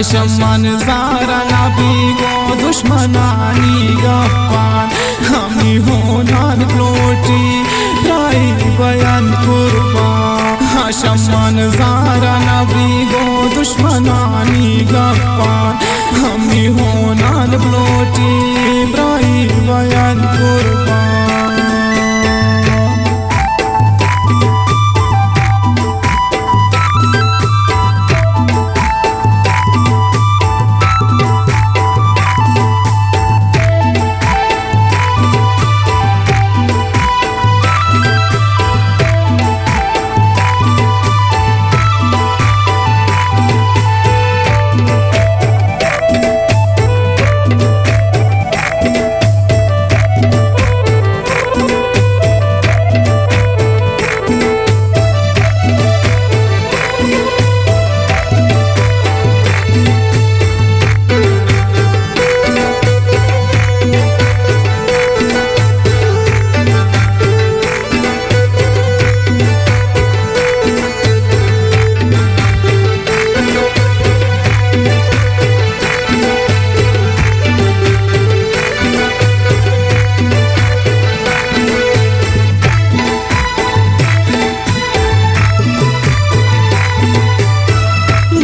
हशमन ज़ारा नबी गो दुश्मनानी गप्पान हमी होनान प्लोटी राई बयान कुर्बान हशमन ज़ारा नबी गो दुश्मनानी गप्पान हमी होनान प्लोटी राई बयान कुर्बान।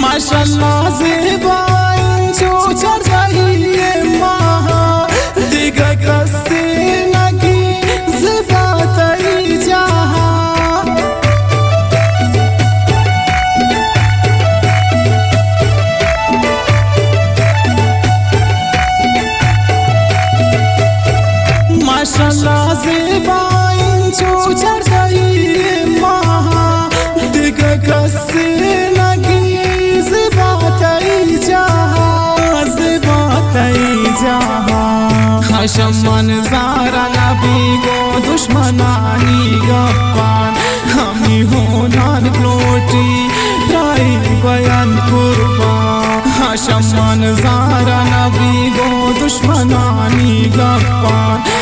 माशाअल्लाह ज़ेबाइन जो चढ़ गई ये महा दिग कस्से नगी ज़बातई जहाँ माशाअल्लाह ज़ेबाइन जो चढ़ गई ये महा दिग कस्से हशमन ज़ारा नबी गो दुश्मनानी गप्पान हमी होनान प्लोटी राई बयान कुर्बान हशमन ज़ारा नबी गो दुश्मनानी गप्पान